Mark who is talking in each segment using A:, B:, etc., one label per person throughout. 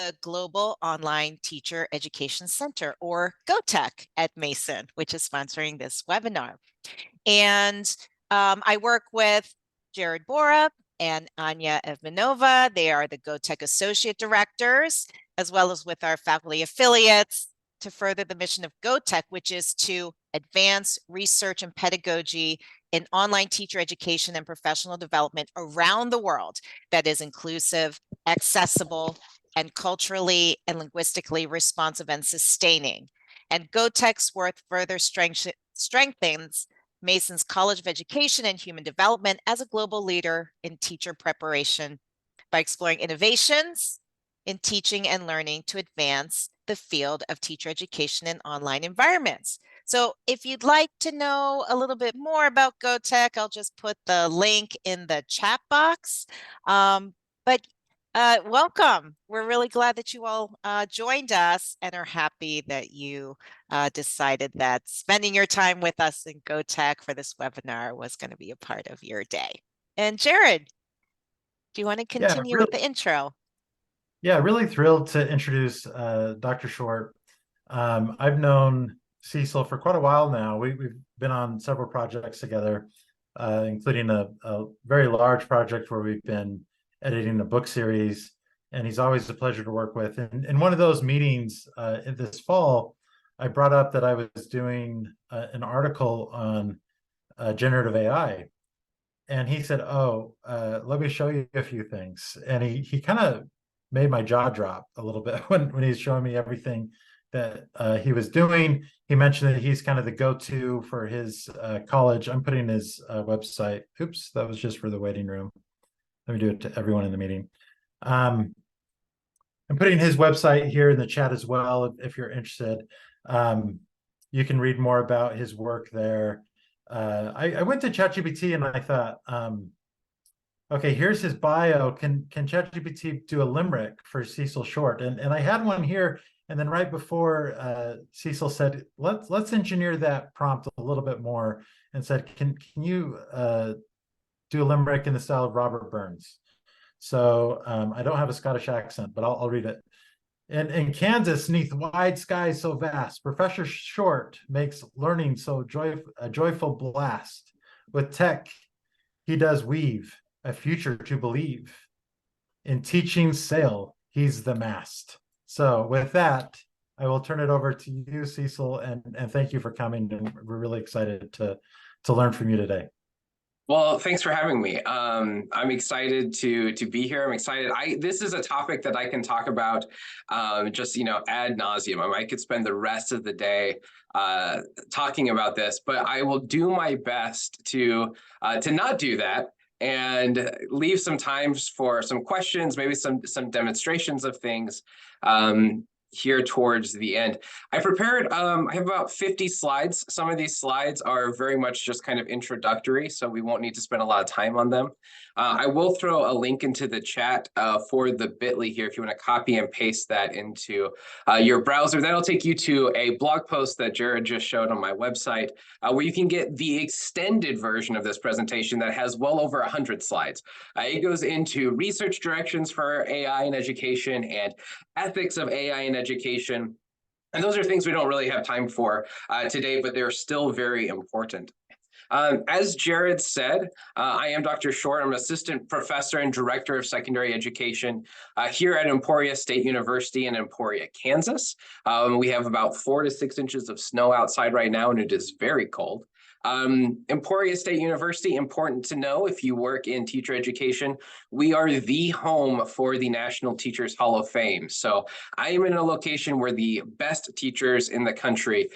A: the Global Online Teacher Education Center, or GoTech at Mason, which is sponsoring this webinar. And I work with Jared Bora and Anya Evmanova. They are the GoTech Associate Directors, as well as with our faculty affiliates to further the mission of GoTech, which is to advance research and pedagogy in online teacher education and professional development around the world that is inclusive, accessible, and culturally and linguistically responsive and sustaining. And GoTech's work further strengthens Mason's College of Education and Human Development as a global leader in teacher preparation by exploring innovations in teaching and learning to advance the field of teacher education in online environments. So if you'd like to know a little bit more about GoTech, I'll just put the link in the chat box. Welcome. We're really glad that you all joined us and are happy that you decided that spending your time with us in GoTech for this webinar was going to be a part of your day. And Jared, do you want to continue with the intro?
B: Yeah, really thrilled to introduce Dr. Short. I've known Cecil for quite a while now. We've been on several projects together, including a very large project where we've been editing a book series, and he's always a pleasure to work with. And in one of those meetings in this fall, I brought up that I was doing an article on generative AI. And he said, oh, let me show you a few things. And he kind of made my jaw drop a little bit when he's showing me everything that he was doing. He mentioned that he's kind of the go-to for his college. I'm putting his website. Oops, that was just for the waiting room. Let me do it to everyone in the meeting. I'm putting his website here in the chat as well if you're interested. You can read more about his work there. I went to ChatGPT and I thought, okay, here's his bio. Can ChatGPT do a limerick for Cecil Short? And I had one here, and then right before Cecil said, let's engineer that prompt a little bit more, and said, can you do a limerick in the style of Robert Burns? So I don't have a Scottish accent, but I'll read it. In Kansas, 'neath wide skies so vast, Professor Short makes learning so a joyful blast. With tech, he does weave a future to believe. In teaching sail, he's the mast. So with that, I will turn it over to you, Cecil, and thank you for coming. And we're really excited to learn from you today.
C: Well, thanks for having me. I'm excited to be here. I'm excited. This is a topic that I can talk about just ad nauseum. I could spend the rest of the day talking about this, but I will do my best to not do that and leave some time for some questions, maybe some demonstrations of things here towards the end. I prepared, I have about 50 slides. Some of these slides are very much just kind of introductory, so we won't need to spend a lot of time on them. I will throw a link into the chat for the bit.ly here if you want to copy and paste that into your browser. That'll take you to a blog post that Jared just showed on my website where you can get the extended version of this presentation that has well over 100 slides. It goes into research directions for AI in education and ethics of AI in education. And those are things we don't really have time for today, but they're still very important. As Jared said, I am Dr. Short. I'm assistant professor and director of secondary education here at Emporia State University in Emporia, Kansas. We have about 4 to 6 inches of snow outside right now, and it is very cold. Emporia State University, important to know if you work in teacher education, we are the home for the National Teachers Hall of Fame. So I am in a location where the best teachers in the country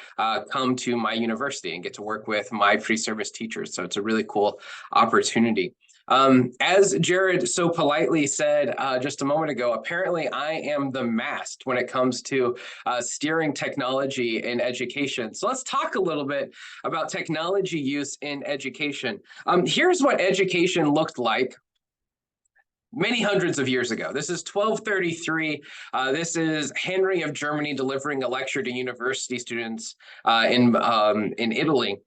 C: come to my university and get to work with my pre-service teachers. So it's a really cool opportunity. As Jared so politely said just a moment ago, apparently I am the mast when it comes to steering technology in education. So let's talk a little bit about technology use in education. Here's what education looked like many hundreds of years ago. This is 1233. This is Henry of Germany delivering a lecture to university students in Italy.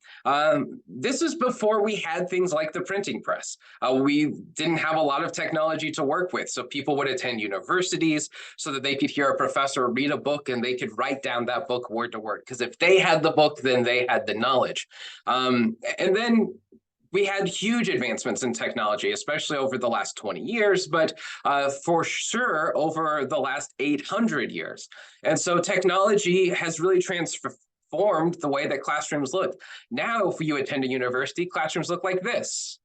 C: This is before we had things like the printing press. We didn't have a lot of technology to work with, so people would attend universities so that they could hear a professor read a book and they could write down that book word to word, because if they had the book, then they had the knowledge. And then we had huge advancements in technology, especially over the last 20 years, but for sure over the last 800 years. And so technology has really transformed the way that classrooms look. Now, if you attend a university, classrooms look like this.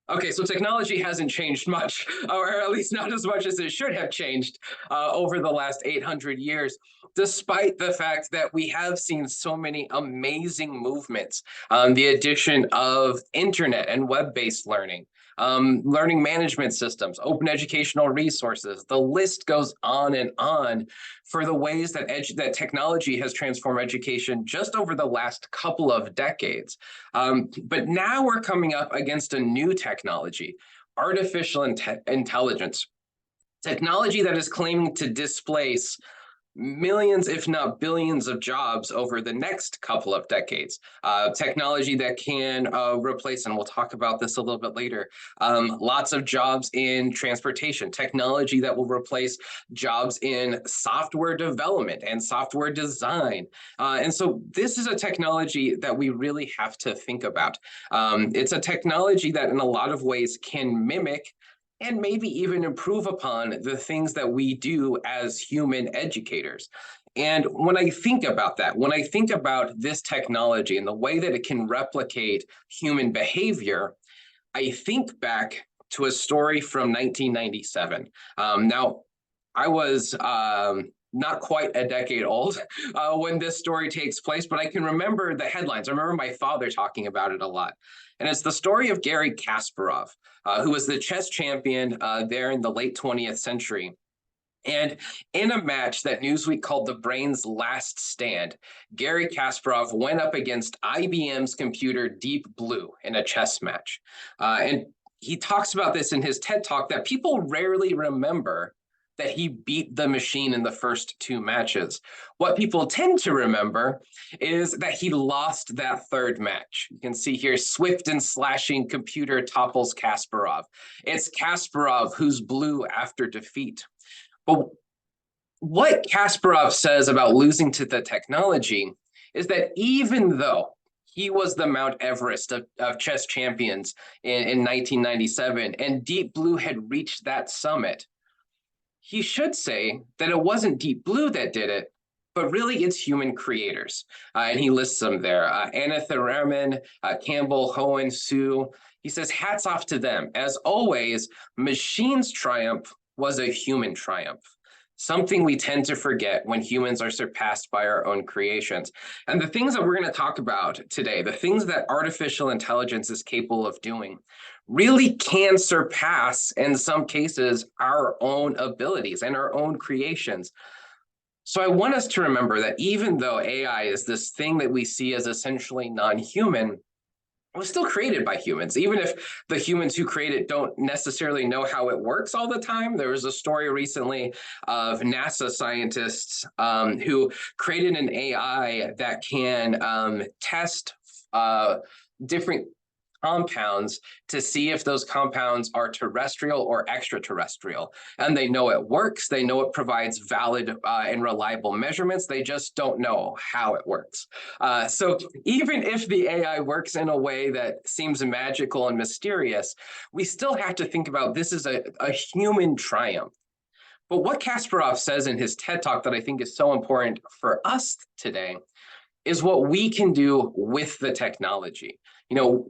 C: Okay, so technology hasn't changed much, or at least not as much as it should have changed over the last 800 years, despite the fact that we have seen so many amazing movements. The addition of internet and web-based learning, learning management systems, open educational resources. The list goes on and on for the ways that that technology has transformed education just over the last couple of decades. But now we're coming up against a new technology, artificial intelligence. Technology that is claiming to displace millions, if not billions, of jobs over the next couple of decades. Technology that can replace, and we'll talk about this a little bit later, lots of jobs in transportation, technology that will replace jobs in software development and software design. And so this is a technology that we really have to think about. It's a technology that in a lot of ways can mimic and maybe even improve upon the things that we do as human educators. And when I think about that, when I think about this technology and the way that it can replicate human behavior, I think back to a story from 1997. Now, I was not quite a decade old when this story takes place, but I can remember the headlines. I remember my father talking about it a lot. And it's the story of Garry Kasparov, who was the chess champion there in the late 20th century. And in a match that Newsweek called The Brain's Last Stand, Garry Kasparov went up against IBM's computer Deep Blue in a chess match. And he talks about this in his TED Talk, that people rarely remember that he beat the machine in the first two matches. What people tend to remember is that he lost that third match. You can see here, swift and slashing computer topples Kasparov. It's Kasparov who's blue after defeat. But what Kasparov says about losing to the technology is that even though he was the Mount Everest of chess champions in 1997, and Deep Blue had reached that summit, he should say that it wasn't Deep Blue that did it, but really it's human creators. And he lists them there. Anna Thurman, Campbell, Hohen, Sue. He says, hats off to them. As always, machines' triumph was a human triumph. Something we tend to forget when humans are surpassed by our own creations. And the things that we're going to talk about today, the things that artificial intelligence is capable of doing, really can surpass, in some cases, our own abilities and our own creations. So I want us to remember that even though AI is this thing that we see as essentially non-human, it was still created by humans, even if the humans who create it don't necessarily know how it works all the time. There was a story recently of NASA scientists who created an AI that can test different compounds to see if those compounds are terrestrial or extraterrestrial. And they know it works. They know it provides valid and reliable measurements. They just don't know how it works. So even if the AI works in a way that seems magical and mysterious, we still have to think about this is a human triumph. But what Kasparov says in his TED Talk that I think is so important for us today is what we can do with the technology. You know,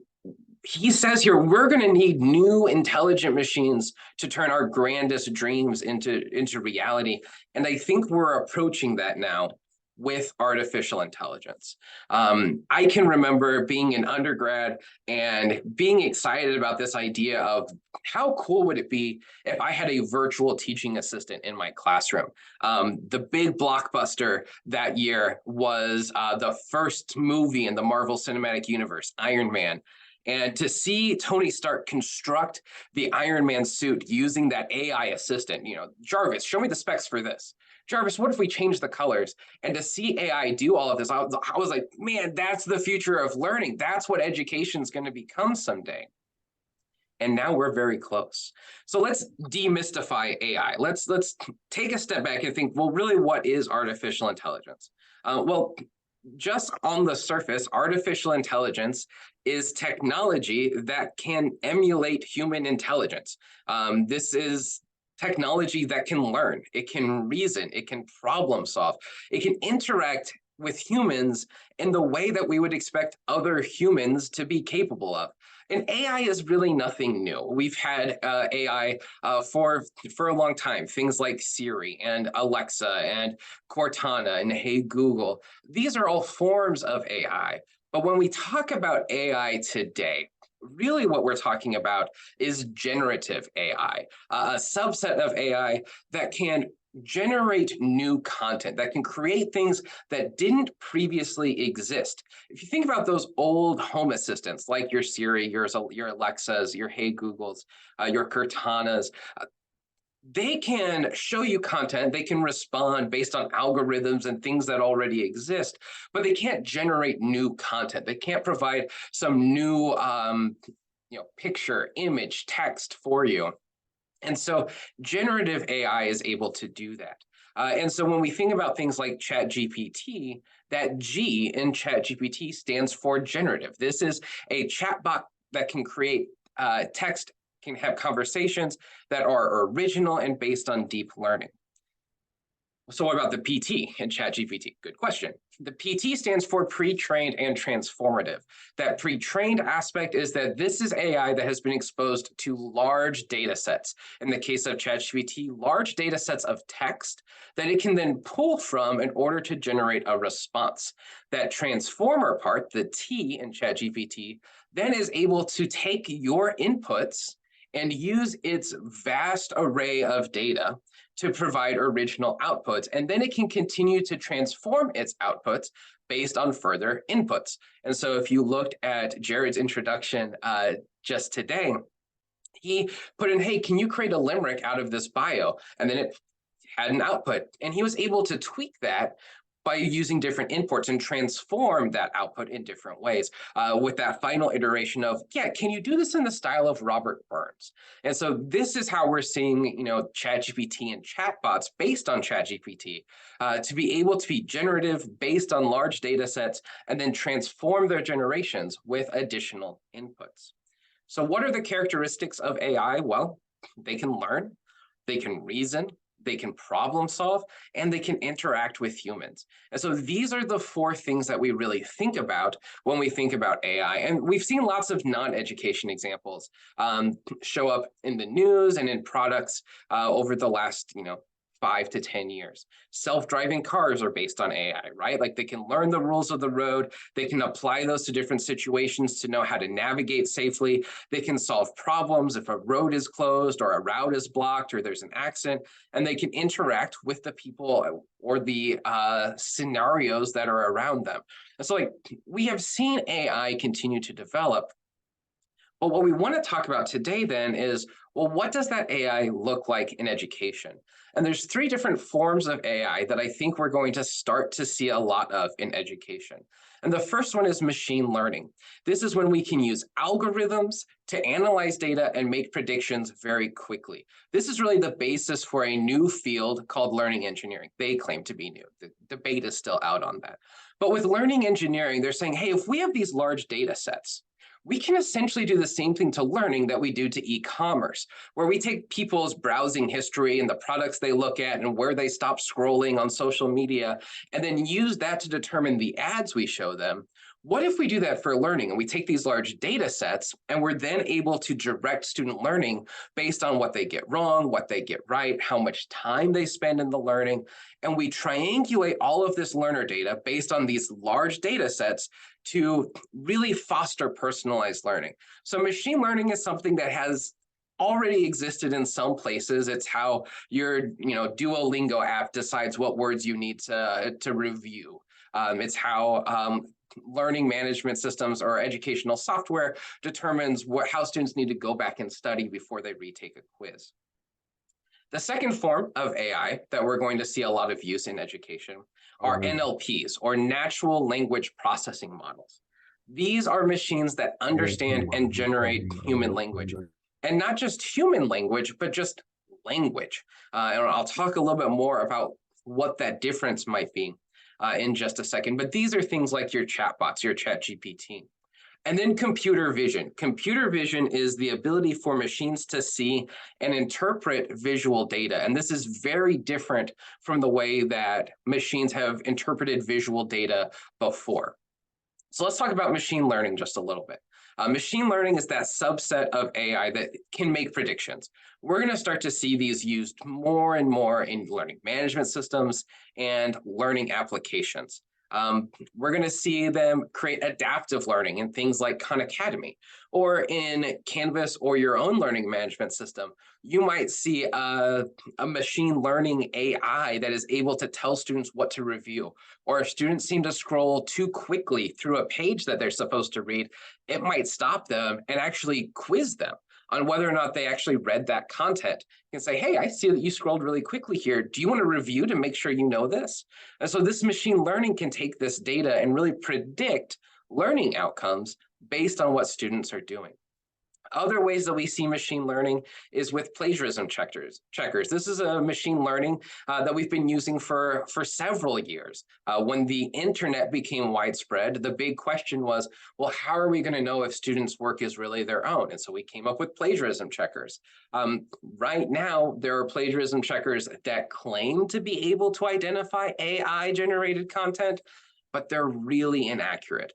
C: he says here, we're going to need new intelligent machines to turn our grandest dreams into reality. And I think we're approaching that now with artificial intelligence. I can remember being an undergrad and being excited about this idea of how cool would it be if I had a virtual teaching assistant in my classroom. The big blockbuster that year was the first movie in the Marvel Cinematic Universe, Iron Man. And to see Tony Stark construct the Iron Man suit using that AI assistant, Jarvis, show me the specs for this. Jarvis, what if we change the colors? And to see AI do all of this, I was like, man, that's the future of learning. That's what education is going to become someday. And now we're very close. So let's demystify AI. Let's take a step back and think, well, really, what is artificial intelligence? Well, just on the surface, artificial intelligence is technology that can emulate human intelligence. This is technology that can learn, it can reason, it can problem solve, it can interact with humans in the way that we would expect other humans to be capable of. And AI is really nothing new. We've had AI for a long time. Things like Siri and Alexa and Cortana and Hey Google. These are all forms of AI. But when we talk about AI today, really what we're talking about is generative AI, a subset of AI that can generate new content, that can create things that didn't previously exist. If you think about those old home assistants like your Siri, your Alexas, your Hey Googles, your Cortanas, they can show you content, they can respond based on algorithms and things that already exist, but they can't generate new content. They can't provide some new picture, image, text for you. And so generative AI is able to do that. And so when we think about things like ChatGPT, that G in ChatGPT stands for generative. This is a chatbot that can create text, can have conversations that are original and based on deep learning. So what about the PT in ChatGPT? Good question. The PT stands for pre-trained and transformative. That pre-trained aspect is that this is AI that has been exposed to large data sets. In the case of ChatGPT, large data sets of text that it can then pull from in order to generate a response. That transformer part, the T in ChatGPT, then is able to take your inputs and use its vast array of data to provide original outputs. And then it can continue to transform its outputs based on further inputs. And so if you looked at Jared's introduction just today, he put in, hey, can you create a limerick out of this bio? And then it had an output. And he was able to tweak that by using different inputs and transform that output in different ways with that final iteration of, yeah, can you do this in the style of Robert Burns? And so this is how we're seeing, ChatGPT and chatbots based on ChatGPT to be able to be generative based on large data sets and then transform their generations with additional inputs. So what are the characteristics of AI? Well, they can learn, they can reason, they can problem solve, and they can interact with humans. And so these are the four things that we really think about when we think about AI. And we've seen lots of non-education examples show up in the news and in products over the last, 5 to 10 years. Self-driving cars are based on AI, right? Like they can learn the rules of the road. They can apply those to different situations to know how to navigate safely. They can solve problems if a road is closed or a route is blocked or there's an accident, and they can interact with the people or the scenarios that are around them. And so we have seen AI continue to develop. But what we want to talk about today then is, well, what does that AI look like in education? And there's 3 different forms of AI that I think we're going to start to see a lot of in education. And the first one is machine learning. This is when we can use algorithms to analyze data and make predictions very quickly. This is really the basis for a new field called learning engineering. They claim to be new. The debate is still out on that. But with learning engineering, they're saying, hey, if we have these large data sets, we can essentially do the same thing to learning that we do to e-commerce, where we take people's browsing history and the products they look at and where they stop scrolling on social media, and then use that to determine the ads we show them. What if we do that for learning and we take these large data sets and we're then able to direct student learning based on what they get wrong, what they get right, how much time they spend in the learning, and we triangulate all of this learner data based on these large data sets to really foster personalized learning. So machine learning is something that has already existed in some places. It's how your Duolingo app decides what words you need to review. It's how learning management systems or educational software determines how students need to go back and study before they retake a quiz. The second form of AI that we're going to see a lot of use in education are NLPs, or natural language processing models. These are machines that understand and generate human language. And not just human language, but just language. And I'll talk a little bit more about what that difference might be in just a second. But these are things like your chatbots, your ChatGPT. And then computer vision. Computer vision is the ability for machines to see and interpret visual data. And this is very different from the way that machines have interpreted visual data before. So let's talk about machine learning just a little bit. Machine learning is that subset of AI that can make predictions. We're going to start to see these used more and more in learning management systems and learning applications. We're going to see them create adaptive learning in things like Khan Academy, or in Canvas or your own learning management system. You might see a machine learning AI that is able to tell students what to review, or if students seem to scroll too quickly through a page that they're supposed to read, it might stop them and actually quiz them on whether or not they actually read that content. You can say, hey, I see that you scrolled really quickly here. Do you want to review to make sure you know this? And so this machine learning can take this data and really predict learning outcomes based on what students are doing. Other ways that we see machine learning is with plagiarism checkers. This is a machine learning that we've been using for several years. When the internet became widespread, the big question was, well, how are we going to know if students' work is really their own? And so we came up with plagiarism checkers. Right now, there are plagiarism checkers that claim to be able to identify AI-generated content, but they're really inaccurate.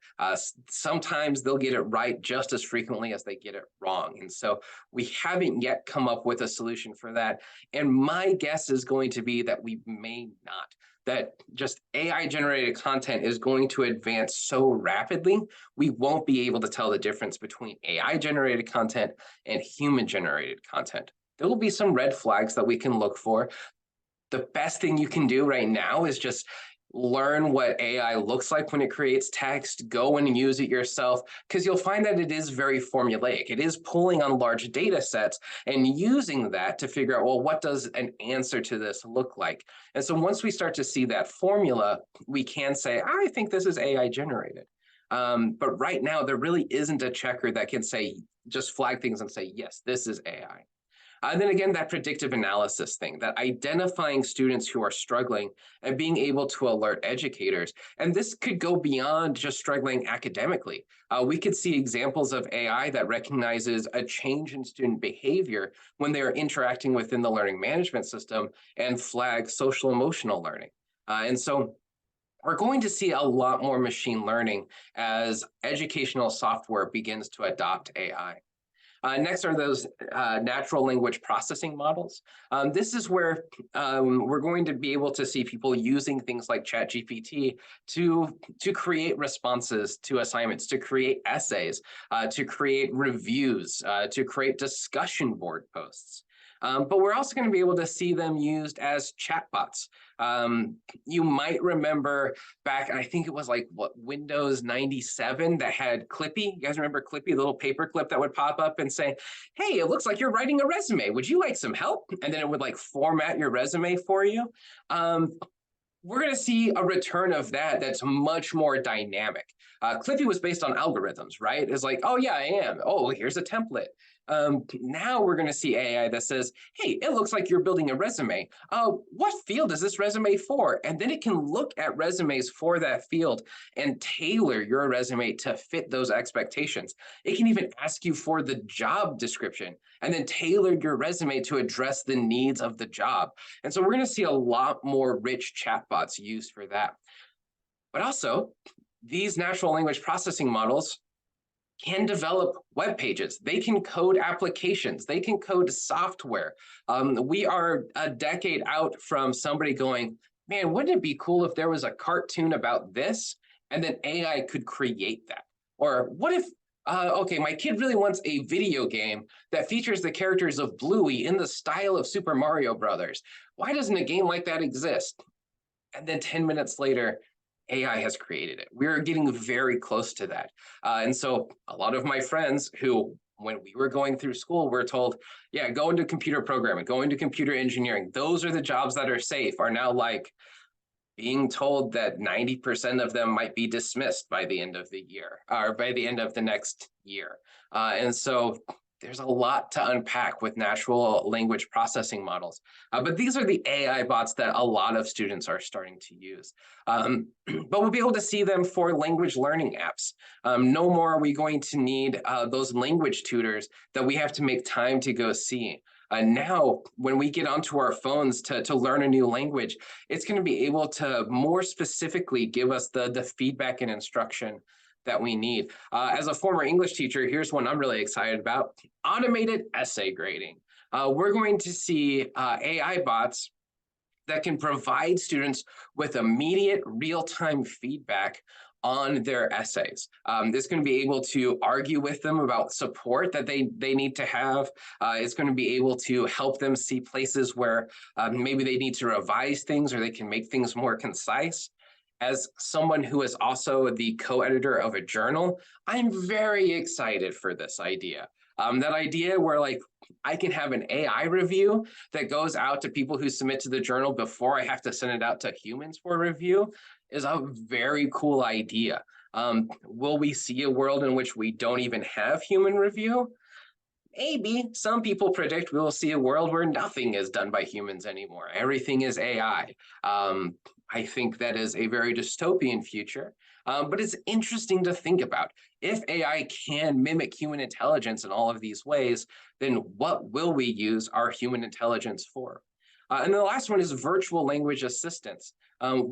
C: Sometimes they'll get it right just as frequently as they get it wrong. And so we haven't yet come up with a solution for that. And my guess is going to be that we may not, that just AI-generated content is going to advance so rapidly, we won't be able to tell the difference between AI-generated content and human-generated content. There will be some red flags that we can look for. The best thing you can do right now is just learn what AI looks like when it creates text, go and use it yourself, because you'll find that it is very formulaic. It is pulling on large data sets and using that to figure out, well, what does an answer to this look like? And so once we start to see that formula, we can say, I think this is AI generated. But right now, there really isn't a checker that can say, just flag things and say, yes, this is AI. And then again, that predictive analysis thing, that identifying students who are struggling and being able to alert educators. And this could go beyond just struggling academically. We could see examples of AI that recognizes a change in student behavior when they are interacting within the learning management system and flag social emotional learning. And so we're going to see a lot more machine learning as educational software begins to adopt AI. Next are those natural language processing models. This is where we're going to be able to see people using things like ChatGPT to create responses to assignments, to create essays, to create reviews, to create discussion board posts. But we're also going to be able to see them used as chatbots. You might remember back, I think it was like Windows 97 that had Clippy. You guys remember Clippy, the little paper clip that would pop up and say, hey, it looks like you're writing a resume. Would you like some help? And then it would like format your resume for you. We're going to see a return of that that's much more dynamic. Clippy was based on algorithms, right? It's like, oh yeah, I am. Oh, here's a template. Now we're going to see AI that says, hey, it looks like you're building a resume. What field is this resume for? And then it can look at resumes for that field and tailor your resume to fit those expectations. It can even ask you for the job description and then tailor your resume to address the needs of the job. And so we're going to see a lot more rich chatbots used for that. But also, these natural language processing models can develop web pages. They can code applications. They can code software. We are a decade out from somebody going, man, wouldn't it be cool if there was a cartoon about this? And then AI could create that. Or what if, okay, my kid really wants a video game that features the characters of Bluey in the style of Super Mario Brothers. Why doesn't a game like that exist? And then 10 minutes later, AI has created it. We're getting very close to that. And so a lot of my friends who, when we were going through school, were told, yeah, go into computer programming, go into computer engineering. Those are the jobs that are safe, are now like being told that 90% of them might be dismissed by the end of the year, or by the end of the next year. And so there's a lot to unpack with natural language processing models. But these are the AI bots that a lot of students are starting to use. But we'll be able to see them for language learning apps. No more are we going to need those language tutors that we have to make time to go see. Now, when we get onto our phones to learn a new language, it's going to be able to more specifically give us the feedback and instruction that we need. As a former English teacher, here's one I'm really excited about: automated essay grading. We're going to see AI bots that can provide students with immediate real-time feedback on their essays. It's going to be able to argue with them about support that they need to have. It's going to be able to help them see places where maybe they need to revise things, or they can make things more concise. As someone who is also the co-editor of a journal, I'm very excited for this idea. That idea where like I can have an AI review that goes out to people who submit to the journal before I have to send it out to humans for review is a very cool idea. Will we see a world in which we don't even have human review? Maybe. Some people predict we'll see a world where nothing is done by humans anymore. Everything is AI. I think that is a very dystopian future, but it's interesting to think about. If AI can mimic human intelligence in all of these ways, then what will we use our human intelligence for? And the last one is virtual language assistants.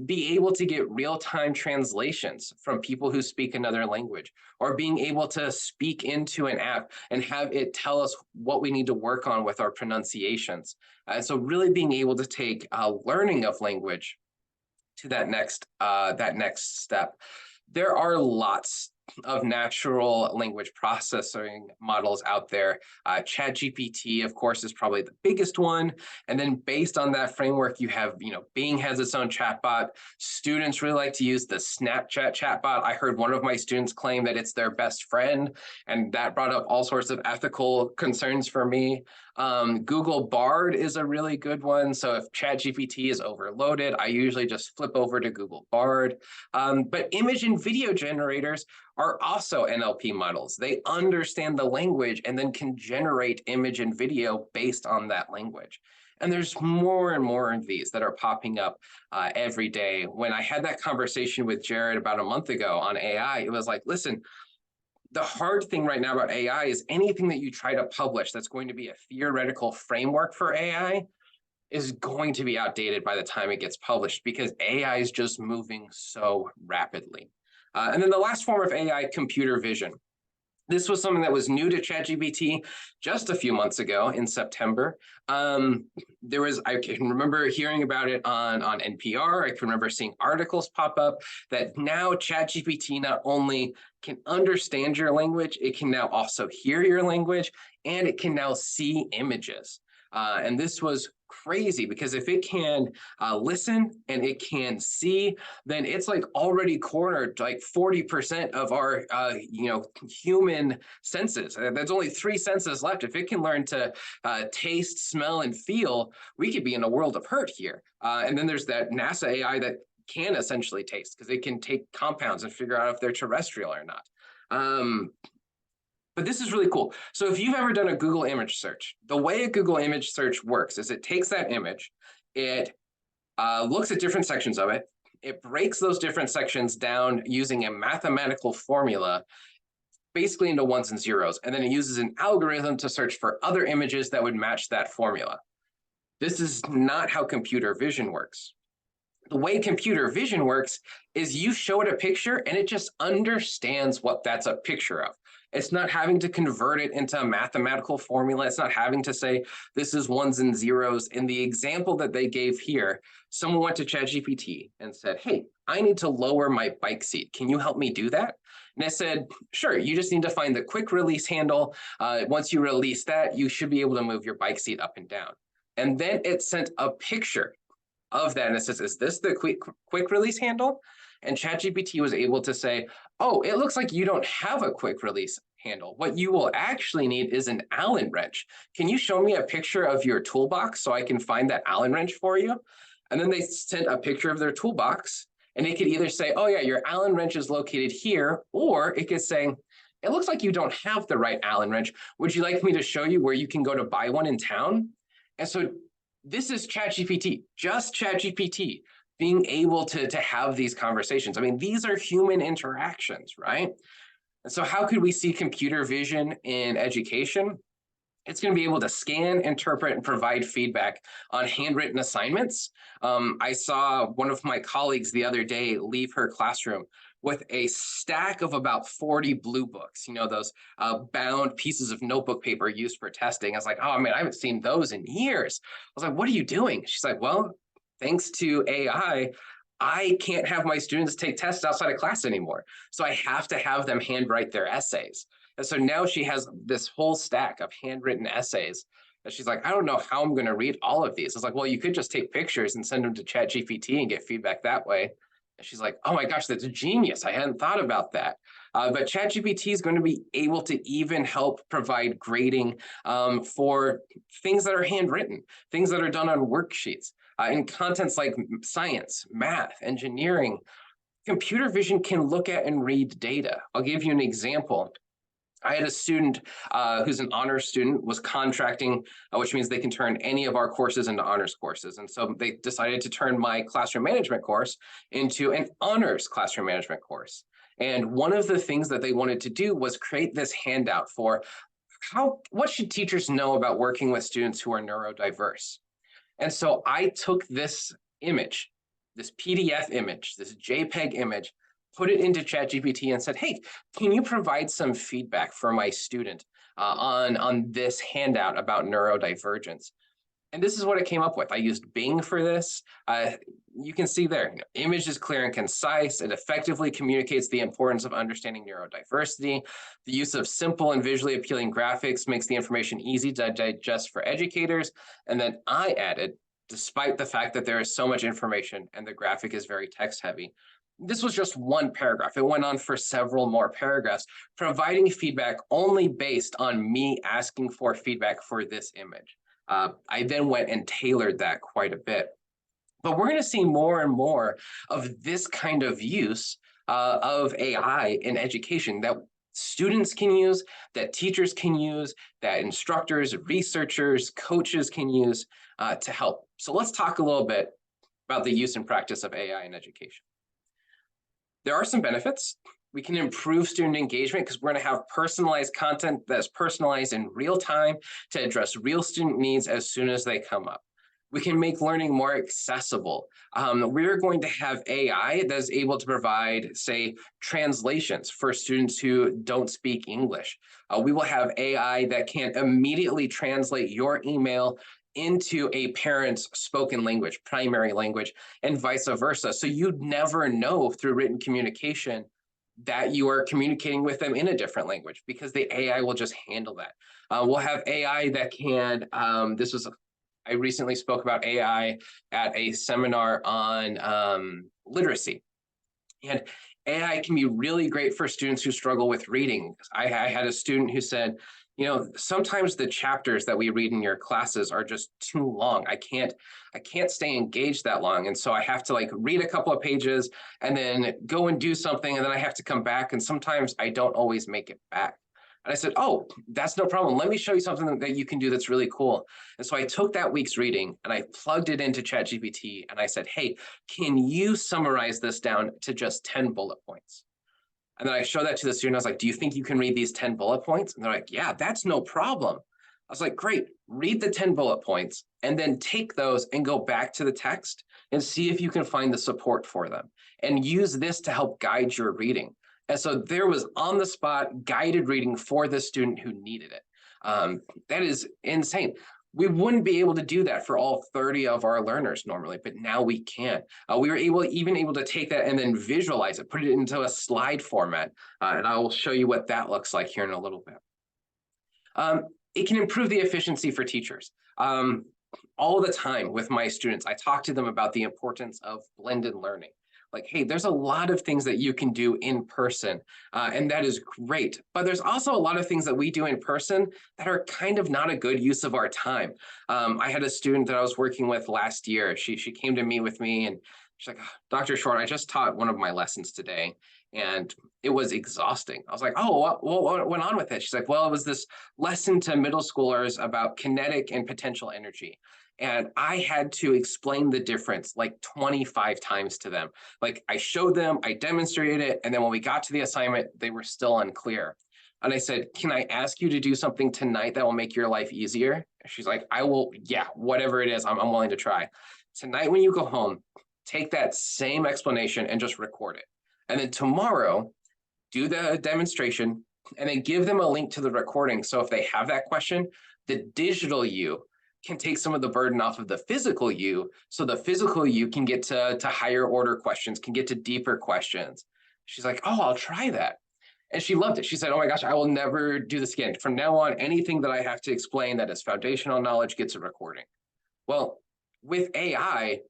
C: Be able to get real-time translations from people who speak another language, or being able to speak into an app and have it tell us what we need to work on with our pronunciations. And so really being able to take learning of language to that next step. There are lots of natural language processing models out there. ChatGPT, of course, is probably the biggest one. And then based on that framework, you have, Bing has its own chatbot. Students really like to use the Snapchat chatbot. I heard one of my students claim that it's their best friend, and that brought up all sorts of ethical concerns for me. Google Bard is a really good one. So if ChatGPT is overloaded, I usually just flip over to Google Bard. But image and video generators are also NLP models. They understand the language and then can generate image and video based on that language. And there's more and more of these that are popping up every day. When I had that conversation with Jared about a month ago on AI, it was like, listen, the hard thing right now about AI is anything that you try to publish that's going to be a theoretical framework for AI is going to be outdated by the time it gets published, because AI is just moving so rapidly. And then the last form of AI, computer vision. This was something that was new to ChatGPT just a few months ago in September. I can remember hearing about it on NPR. I can remember seeing articles pop up that now ChatGPT not only can understand your language, it can now also hear your language, and it can now see images. And this was crazy, because if it can listen and it can see, then it's like already cornered like 40% of our human senses. There's only 3 senses left. If it can learn to taste, smell, and feel, we could be in a world of hurt here. And then there's that NASA AI that can essentially taste, because it can take compounds and figure out if they're terrestrial or not. But this is really cool. So if you've ever done a Google image search, the way a Google image search works is it takes that image, it looks at different sections of it, it breaks those different sections down using a mathematical formula, basically into ones and zeros, and then it uses an algorithm to search for other images that would match that formula. This is not how computer vision works. The way computer vision works is you show it a picture and it just understands what that's a picture of. It's not having to convert it into a mathematical formula. It's not having to say, this is ones and zeros. In the example that they gave here, someone went to ChatGPT and said, hey, I need to lower my bike seat. Can you help me do that? And I said, sure, you just need to find the quick release handle. Once you release that, you should be able to move your bike seat up and down. And then it sent a picture of that, and it says, is this the quick release handle? And ChatGPT was able to say, oh, it looks like you don't have a quick release handle. What you will actually need is an Allen wrench. Can you show me a picture of your toolbox so I can find that Allen wrench for you? And then they sent a picture of their toolbox, and it could either say, oh yeah, your Allen wrench is located here, or it could say, it looks like you don't have the right Allen wrench. Would you like me to show you where you can go to buy one in town? And so this is ChatGPT, just ChatGPT, being able to have these conversations. I mean, these are human interactions, right? And so how could we see computer vision in education? It's going to be able to scan, interpret, and provide feedback on handwritten assignments. I saw one of my colleagues the other day leave her classroom with a stack of about 40 blue books, those bound pieces of notebook paper used for testing. I was like, oh man, I haven't seen those in years. I was like, what are you doing? She's like, well, thanks to AI, I can't have my students take tests outside of class anymore. So I have to have them handwrite their essays. And so now she has this whole stack of handwritten essays. And she's like, I don't know how I'm going to read all of these. I was like, well, you could just take pictures and send them to ChatGPT and get feedback that way. And she's like, oh my gosh, that's genius. I hadn't thought about that. But ChatGPT is going to be able to even help provide grading for things that are handwritten, things that are done on worksheets. In contents like science, math, engineering, computer vision can look at and read data. I'll give you an example. I had a student who's an honors student, was contracting, which means they can turn any of our courses into honors courses. And so they decided to turn my classroom management course into an honors classroom management course. And one of the things that they wanted to do was create this handout for what should teachers know about working with students who are neurodiverse? And so I took this image, this PDF image, this JPEG image, put it into ChatGPT and said, hey, can you provide some feedback for my student on this handout about neurodivergence? And this is what it came up with. I used Bing for this. You can see there, image is clear and concise. It effectively communicates the importance of understanding neurodiversity. The use of simple and visually appealing graphics makes the information easy to digest for educators. And then I added, despite the fact that there is so much information and the graphic is very text heavy, this was just one paragraph. It went on for several more paragraphs, providing feedback only based on me asking for feedback for this image. I then went and tailored that quite a bit. But we're going to see more and more of this kind of use of AI in education that students can use, that teachers can use, that instructors, researchers, coaches can use to help. So let's talk a little bit about the use and practice of AI in education. There are some benefits. We can improve student engagement because we're going to have personalized content that's personalized in real time to address real student needs as soon as they come up. We can make learning more accessible. We're going to have AI that is able to provide, say, translations for students who don't speak English. We will have AI that can immediately translate your email into a parent's spoken language, primary language, and vice versa. So you'd never know through written communication that you are communicating with them in a different language because the AI will just handle that. We'll have AI that can, I recently spoke about AI at a seminar on literacy. And AI can be really great for students who struggle with reading. I had a student who said, sometimes the chapters that we read in your classes are just too long. I can't stay engaged that long. And so I have to read a couple of pages and then go and do something. And then I have to come back. And sometimes I don't always make it back. And I said, oh, that's no problem. Let me show you something that you can do that's really cool. And so I took that week's reading and I plugged it into ChatGPT and I said, hey, can you summarize this down to just 10 bullet points? And then I showed that to the student. I was like, do you think you can read these 10 bullet points? And they're like, yeah, that's no problem. I was like, great, read the 10 bullet points and then take those and go back to the text and see if you can find the support for them and use this to help guide your reading. And so there was on the spot guided reading for the student who needed it. That is insane. We wouldn't be able to do that for all 30 of our learners normally, but now we can. We were even able to take that and then visualize it, put it into a slide format, and I will show you what that looks like here in a little bit. It can improve the efficiency for teachers. all the time with my students, I talk to them about the importance of blended learning. Like, hey, there's a lot of things that you can do in person, and that is great. But there's also a lot of things that we do in person that are kind of not a good use of our time. I had a student that I was working with last year. She came to meet with me and she's like, Dr. Short, I just taught one of my lessons today and it was exhausting. I was like, oh, what went on with it? She's like, well, it was this lesson to middle schoolers about kinetic and potential energy. And I had to explain the difference like 25 times to them. Like I showed them, I demonstrated it, and then when we got to the assignment, they were still unclear. And I said, can I ask you to do something tonight that will make your life easier? She's like, I will, yeah, whatever it is, I'm willing to try. Tonight when you go home, take that same explanation and just record it. And then tomorrow, do the demonstration and then give them a link to the recording. So if they have that question, the digital you can take some of the burden off of the physical you, so the physical you can get to higher order questions, can get to deeper questions. She's like, oh, I'll try that. And she loved it. She said, oh my gosh, I will never do this again. From now on, anything that I have to explain that is foundational knowledge gets a recording. Well, with AI,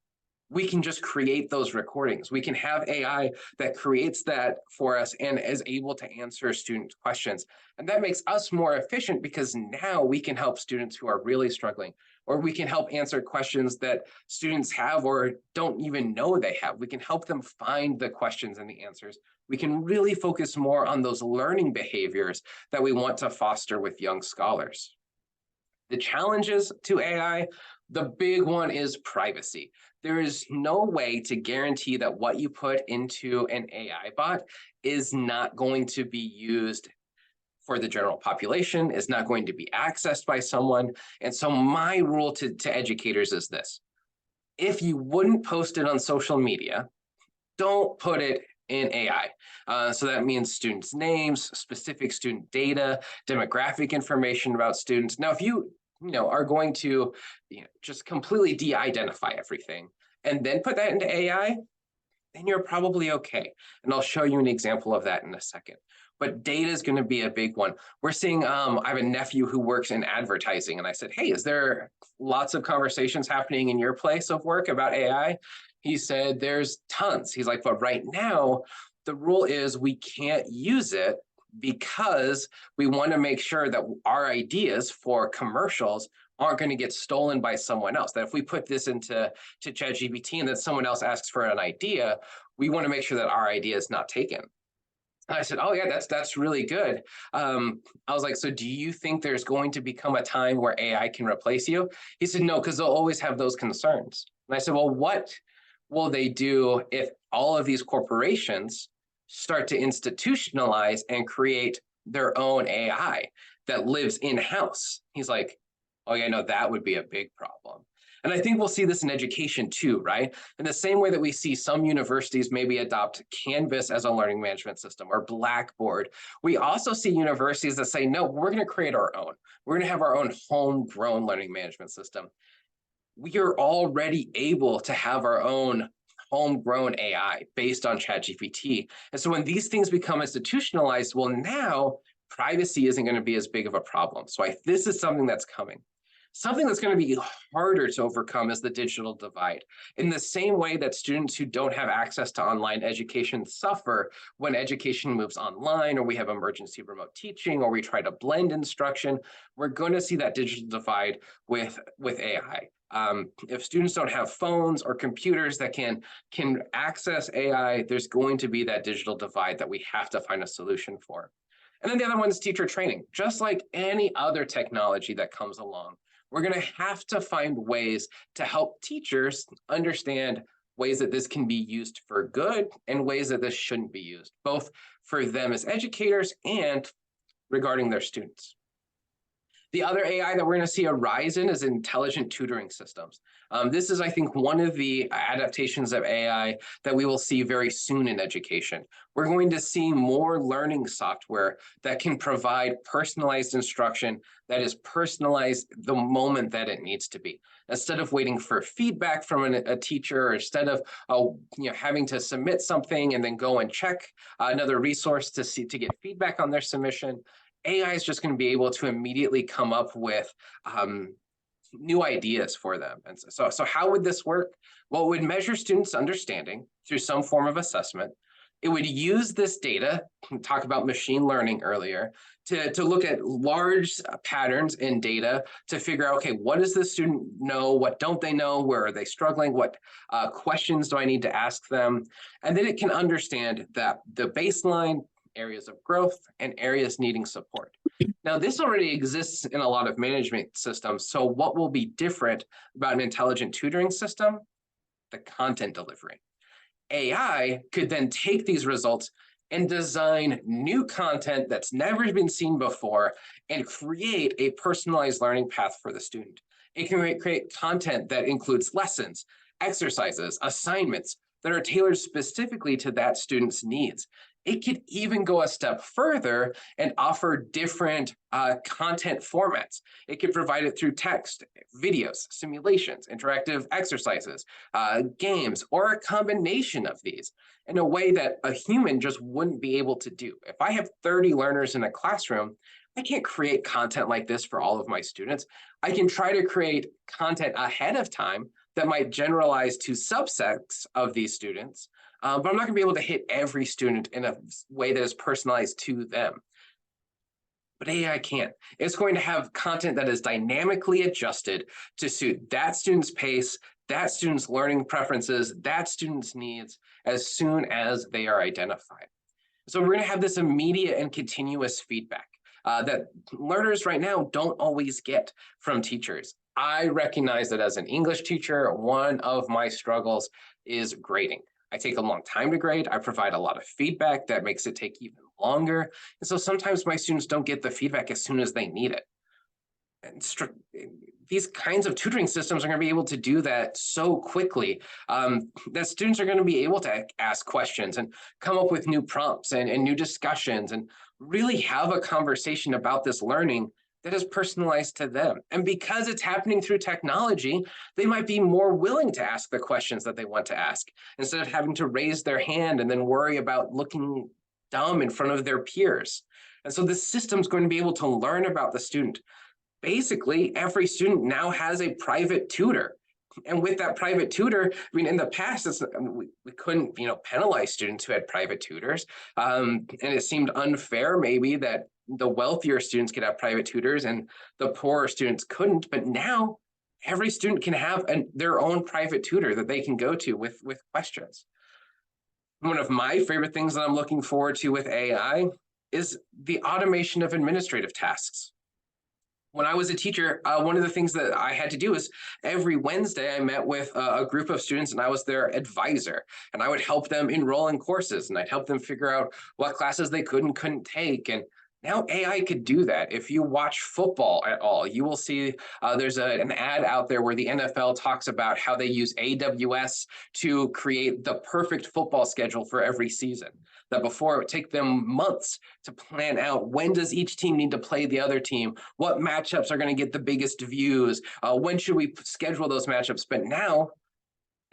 C: we can just create those recordings. We can have AI that creates that for us and is able to answer student questions. And that makes us more efficient because now we can help students who are really struggling, or we can help answer questions that students have or don't even know they have. We can help them find the questions and the answers. We can really focus more on those learning behaviors that we want to foster with young scholars. The challenges to AI, the big one is privacy. There is no way to guarantee that what you put into an AI bot is not going to be used for the general population, is not going to be accessed by someone. And so my rule to educators is this: if you wouldn't post it on social media, don't put it in AI. So that means students' names, specific student data, demographic information about students. Now, if you are going to just completely de-identify everything and then put that into AI, then you're probably okay. And I'll show you an example of that in a second. But data is going to be a big one. We're seeing, I have a nephew who works in advertising, and I said, hey, is there lots of conversations happening in your place of work about AI? He said, there's tons. He's like, but right now, the rule is we can't use it because we want to make sure that our ideas for commercials aren't going to get stolen by someone else. That if we put this into ChatGPT and then someone else asks for an idea, we want to make sure that our idea is not taken. I said, oh yeah, that's really good. I was like, so do you think there's going to become a time where AI can replace you? He said, no, because they'll always have those concerns. And I said, well, what will they do if all of these corporations start to institutionalize and create their own AI that lives in-house? He's like, oh yeah, no, that would be a big problem. And I think we'll see this in education too, right? In the same way that we see some universities maybe adopt Canvas as a learning management system or Blackboard, we also see universities that say, no, we're going to create our own. We're going to have our own homegrown learning management system. We are already able to have our own homegrown AI based on ChatGPT. And so when these things become institutionalized, well, now privacy isn't going to be as big of a problem. So this is something that's coming. Something that's going to be harder to overcome is the digital divide. In the same way that students who don't have access to online education suffer when education moves online, or we have emergency remote teaching, or we try to blend instruction, we're going to see that digital divide with AI. If students don't have phones or computers that can access AI, there's going to be that digital divide that we have to find a solution for. And then the other one is teacher training. Just like any other technology that comes along, we're going to have to find ways to help teachers understand ways that this can be used for good and ways that this shouldn't be used, both for them as educators and regarding their students. The other AI that we're going to see a rise in is intelligent tutoring systems. This is, I think, one of the adaptations of AI that we will see very soon in education. We're going to see more learning software that can provide personalized instruction that is personalized the moment that it needs to be. Instead of waiting for feedback from a teacher, or instead of having to submit something and then go and check another resource to get feedback on their submission, AI is just going to be able to immediately come up with new ideas for them. And so how would this work? Well, it would measure students' understanding through some form of assessment. It would use this data, talk about machine learning earlier, to look at large patterns in data to figure out, okay, what does the student know? What don't they know? Where are they struggling? What questions do I need to ask them? And then it can understand that the baseline, areas of growth, and areas needing support. Now, this already exists in a lot of management systems. So what will be different about an intelligent tutoring system? The content delivery. AI could then take these results and design new content that's never been seen before and create a personalized learning path for the student. It can create content that includes lessons, exercises, assignments that are tailored specifically to that student's needs. It could even go a step further and offer different content formats. It could provide it through text, videos, simulations, interactive exercises, games, or a combination of these in a way that a human just wouldn't be able to do. If I have 30 learners in a classroom, I can't create content like this for all of my students. I can try to create content ahead of time that might generalize to subsets of these students, but I'm not going to be able to hit every student in a way that is personalized to them. But AI can't. It's going to have content that is dynamically adjusted to suit that student's pace, that student's learning preferences, that student's needs as soon as they are identified. So we're going to have this immediate and continuous feedback that learners right now don't always get from teachers. I recognize that as an English teacher, one of my struggles is grading. I take a long time to grade. I provide a lot of feedback that makes it take even longer. And so sometimes my students don't get the feedback as soon as they need it. And these kinds of tutoring systems are going to be able to do that so quickly that students are going to be able to ask questions and come up with new prompts and new discussions and really have a conversation about this learning that is personalized to them. And because it's happening through technology, they might be more willing to ask the questions that they want to ask instead of having to raise their hand and then worry about looking dumb in front of their peers. And so this system's going to be able to learn about the student. Basically, every student now has a private tutor. And with that private tutor, I mean, in the past, we couldn't, penalize students who had private tutors. And it seemed unfair maybe that the wealthier students could have private tutors and the poorer students couldn't. But now every student can have their own private tutor that they can go to with questions. One of my favorite things that I'm looking forward to with AI is the automation of administrative tasks. When I was a teacher, one of the things that I had to do is every Wednesday I met with a group of students and I was their advisor, and I would help them enroll in courses and I'd help them figure out what classes they could and couldn't take. And now AI could do that. If you watch football at all, you will see there's an ad out there where the NFL talks about how they use AWS to create the perfect football schedule for every season. That before it would take them months to plan out when does each team need to play the other team, what matchups are going to get the biggest views, when should we schedule those matchups. But now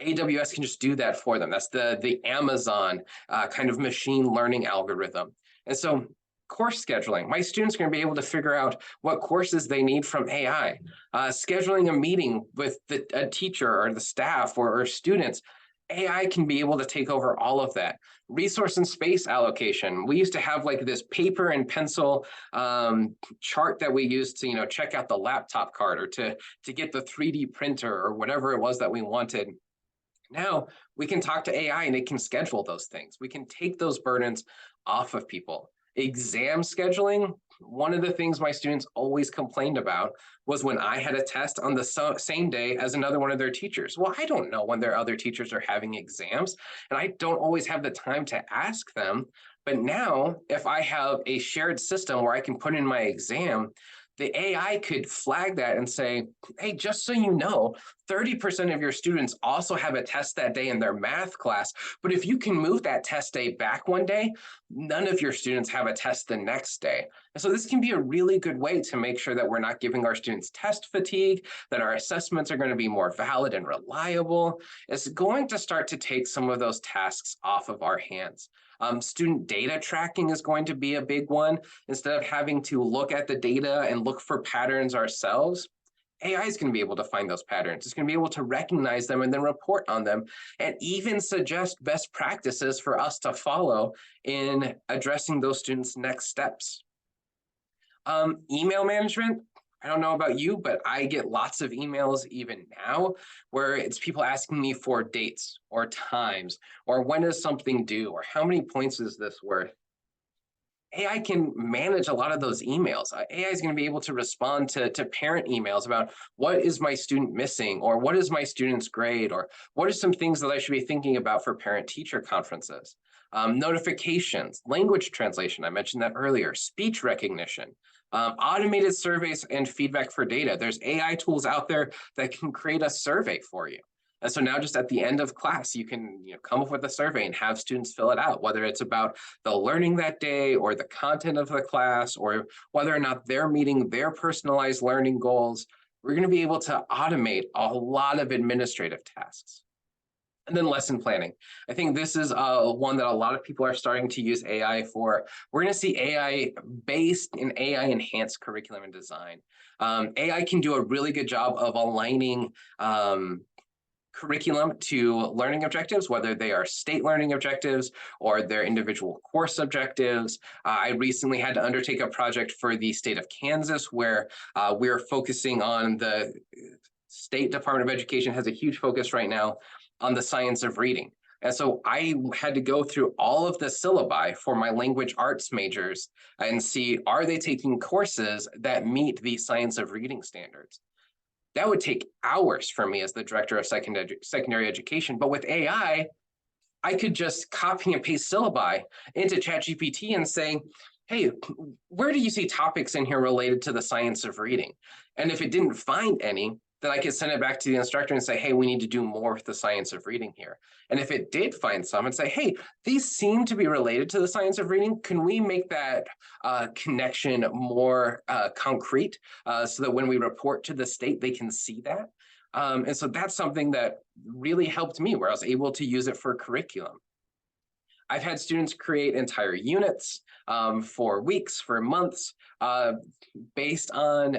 C: AWS can just do that for them. That's the Amazon kind of machine learning algorithm. And so course scheduling, my students are going to be able to figure out what courses they need from AI. Scheduling a meeting with a teacher or the staff or students, AI can be able to take over all of that. Resource and space allocation. We used to have like this paper and pencil chart that we used to, check out the laptop card or to get the 3D printer or whatever it was that we wanted. Now we can talk to AI and it can schedule those things. We can take those burdens off of people. Exam scheduling, one of the things my students always complained about was when I had a test on the same day as another one of their teachers. Well, I don't know when their other teachers are having exams, and I don't always have the time to ask them. But now, if I have a shared system where I can put in my exam, the AI could flag that and say, hey, just so you know, 30% of your students also have a test that day in their math class. But if you can move that test day back one day, none of your students have a test the next day. And so this can be a really good way to make sure that we're not giving our students test fatigue, that our assessments are going to be more valid and reliable. It's going to start to take some of those tasks off of our hands. Student data tracking is going to be a big one. Instead of having to look at the data and look for patterns ourselves, AI is going to be able to find those patterns. It's going to be able to recognize them and then report on them, and even suggest best practices for us to follow in addressing those students' next steps. Email management. I don't know about you, but I get lots of emails even now where it's people asking me for dates or times, or when is something due, or how many points is this worth? AI can manage a lot of those emails. AI is going to be able to respond to parent emails about what is my student missing, or what is my student's grade, or what are some things that I should be thinking about for parent-teacher conferences. Notifications, language translation, I mentioned that earlier, speech recognition, automated surveys and feedback for data. There's AI tools out there that can create a survey for you. And so now just at the end of class, you can come up with a survey and have students fill it out, whether it's about the learning that day or the content of the class, or whether or not they're meeting their personalized learning goals. We're going to be able to automate a lot of administrative tasks. And then lesson planning. I think this is one that a lot of people are starting to use AI for. We're going to see AI based in AI enhanced curriculum and design. AI can do a really good job of aligning curriculum to learning objectives, whether they are state learning objectives or their individual course objectives. I recently had to undertake a project for the state of Kansas where we're focusing on the State Department of Education has a huge focus right now on the science of reading. And so I had to go through all of the syllabi for my language arts majors and see, are they taking courses that meet the science of reading standards? That would take hours for me as the director of secondary education. But with AI, I could just copy and paste syllabi into ChatGPT and say, hey, where do you see topics in here related to the science of reading? And if it didn't find any, then I could send it back to the instructor and say, hey, we need to do more with the science of reading here. And if it did find some, and say, hey, these seem to be related to the science of reading, can we make that connection more concrete so that when we report to the state, they can see that? And so that's something that really helped me, where I was able to use it for curriculum. I've had students create entire units for weeks, for months, based on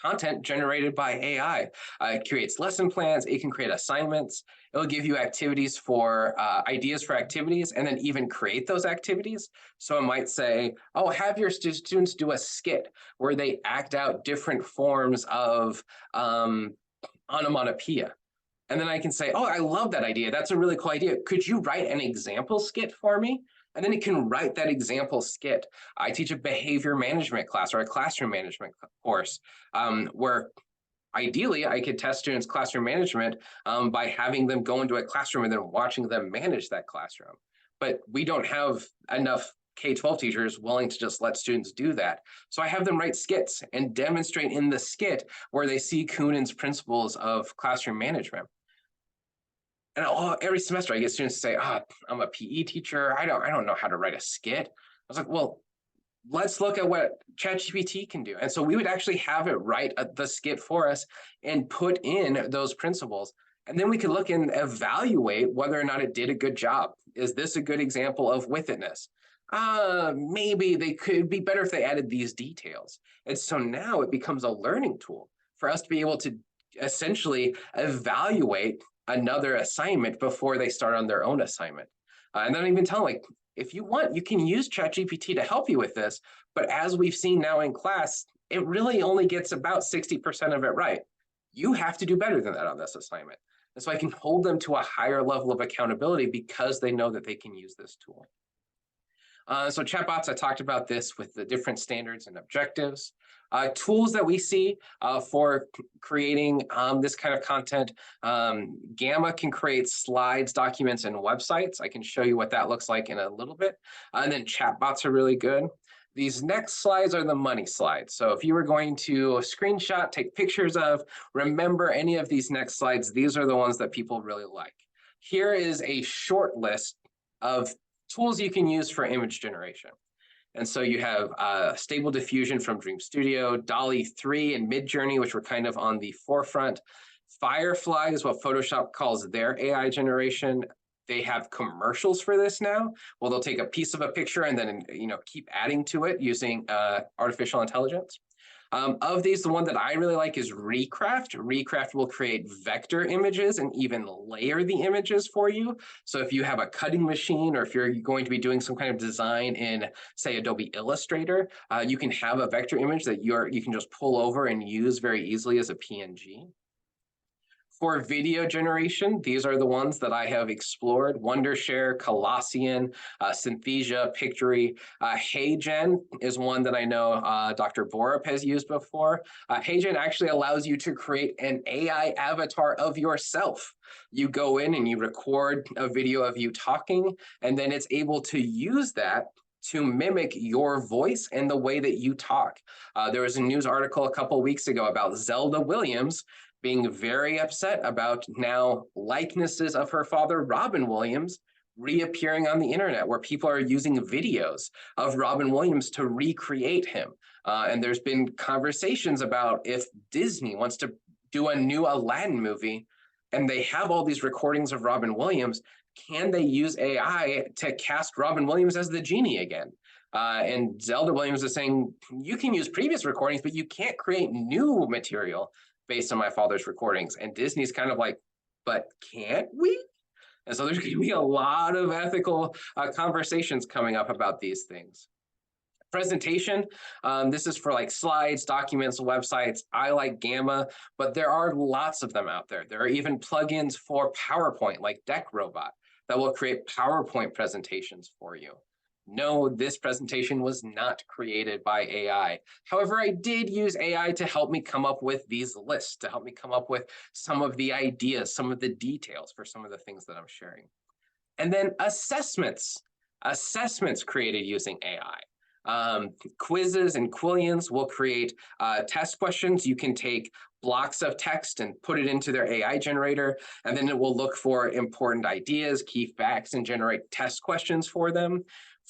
C: content generated by AI. It creates lesson plans, it can create assignments, it'll give you activities for ideas for activities, and then even create those activities. So it might say, oh, have your students do a skit where they act out different forms of onomatopoeia. And then I can say, oh, I love that idea. That's a really cool idea. Could you write an example skit for me? And then it can write that example skit. I teach a behavior management class or a classroom management course where ideally I could test students' classroom management by having them go into a classroom and then watching them manage that classroom. But we don't have enough K-12 teachers willing to just let students do that. So I have them write skits and demonstrate in the skit where they see Kuhnen's principles of classroom management. And every semester I get students to say, I'm a PE teacher. I don't know how to write a skit. I was like, well, let's look at what ChatGPT can do. And so we would actually have it write the skit for us and put in those principles. And then we could look and evaluate whether or not it did a good job. Is this a good example of with itness? Maybe they could be better if they added these details. And so now it becomes a learning tool for us to be able to essentially evaluate another assignment before they start on their own assignment. And then even tell them, like, if you want, you can use ChatGPT to help you with this. But as we've seen now in class, it really only gets about 60% of it right. You have to do better than that on this assignment. And so I can hold them to a higher level of accountability because they know that they can use this tool. So chatbots, I talked about this with the different standards and objectives. Tools that we see for creating this kind of content. Gamma can create slides, documents, and websites. I can show you what that looks like in a little bit. And then chatbots are really good. These next slides are the money slides. So if you were going to screenshot, take pictures of, remember any of these next slides, these are the ones that people really like. Here is a short list of tools you can use for image generation. And so you have Stable Diffusion from Dream Studio, DALL-E 3 and Midjourney, which were kind of on the forefront. Firefly is what Photoshop calls their AI generation. They have commercials for this now. Well, they'll take a piece of a picture and then keep adding to it using artificial intelligence. Of these, the one that I really like is Recraft. Recraft will create vector images and even layer the images for you. So if you have a cutting machine, or if you're going to be doing some kind of design in, say, Adobe Illustrator, you can have a vector image that you can just pull over and use very easily as a PNG. For video generation, these are the ones that I have explored: Wondershare, Colossian, Synthesia, Pictory. HeyGen is one that I know Dr. Borup has used before. HeyGen actually allows you to create an AI avatar of yourself. You go in and you record a video of you talking, and then it's able to use that to mimic your voice and the way that you talk. There was a news article a couple weeks ago about Zelda Williams being very upset about now likenesses of her father, Robin Williams, reappearing on the internet, where people are using videos of Robin Williams to recreate him. And there's been conversations about if Disney wants to do a new Aladdin movie and they have all these recordings of Robin Williams, can they use AI to cast Robin Williams as the genie again? And Zelda Williams is saying, you can use previous recordings, but you can't create new material based on my father's recordings. And Disney's kind of like, but can't we? And so there's going to be a lot of ethical conversations coming up about these things. Presentation, this is for like slides, documents, websites. I like Gamma, but there are lots of them out there. There are even plugins for PowerPoint, like DeckRobot, that will create PowerPoint presentations for you. No, this presentation was not created by AI. However, I did use AI to help me come up with these lists, to help me come up with some of the ideas, some of the details for some of the things that I'm sharing. And then assessments created using AI. Quizzes and Quillians will create test questions. You can take blocks of text and put it into their AI generator, and then it will look for important ideas, key facts, and generate test questions for them.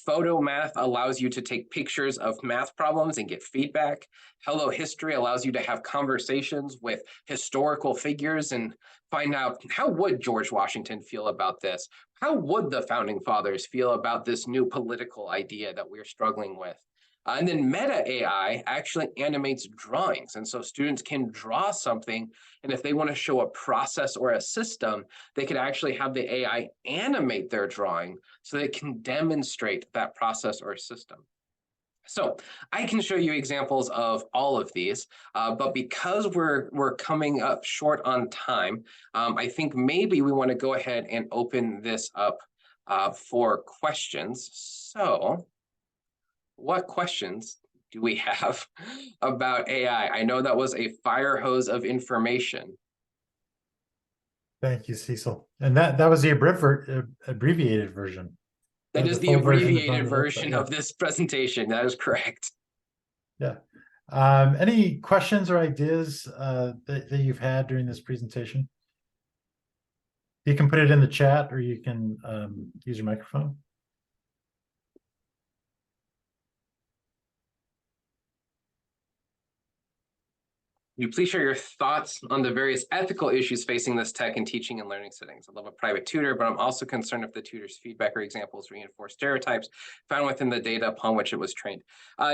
C: Photo Math allows you to take pictures of math problems and get feedback. Hello History allows you to have conversations with historical figures and find out, how would George Washington feel about this? How would the founding fathers feel about this new political idea that we're struggling with? And then Meta AI actually animates drawings. And so students can draw something, and if they want to show a process or a system, they could actually have the AI animate their drawing so they can demonstrate that process or system. So I can show you examples of all of these, but because we're coming up short on time, I think maybe we want to go ahead and open this up for questions. So what questions do we have about AI? I know that was a fire hose of information.
B: Thank you, Cecil. And that was the abbreviated version.
C: That is the abbreviated version of this presentation. That is correct.
B: Yeah. Any questions or ideas that you've had during this presentation? You can put it in the chat, or you can use your microphone.
C: Will you please share your thoughts on the various ethical issues facing this tech in teaching and learning settings? I love a private tutor, but I'm also concerned if the tutor's feedback or examples reinforce stereotypes found within the data upon which it was trained.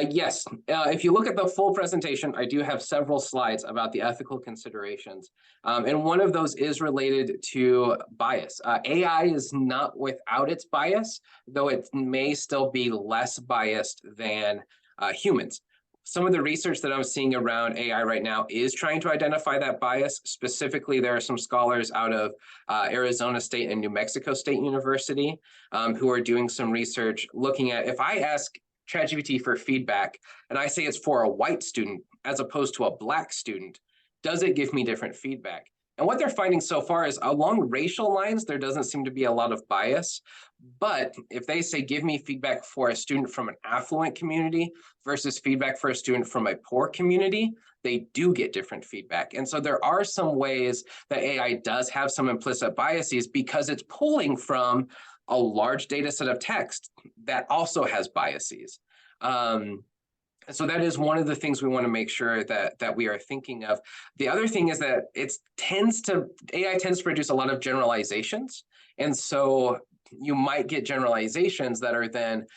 C: Yes, if you look at the full presentation, I do have several slides about the ethical considerations. And one of those is related to bias. AI is not without its bias, though it may still be less biased than humans. Some of the research that I'm seeing around AI right now is trying to identify that bias. Specifically, there are some scholars out of Arizona State and New Mexico State University who are doing some research looking at, if I ask ChatGPT for feedback and I say it's for a white student as opposed to a Black student, does it give me different feedback? And what they're finding so far is along racial lines, there doesn't seem to be a lot of bias. But if they say, give me feedback for a student from an affluent community versus feedback for a student from a poor community, they do get different feedback. And so there are some ways that AI does have some implicit biases because it's pulling from a large data set of text that also has biases. So that is one of the things we want to make sure that we are thinking of. The other thing is that AI tends to produce a lot of generalizations. And so you might get generalizations that are then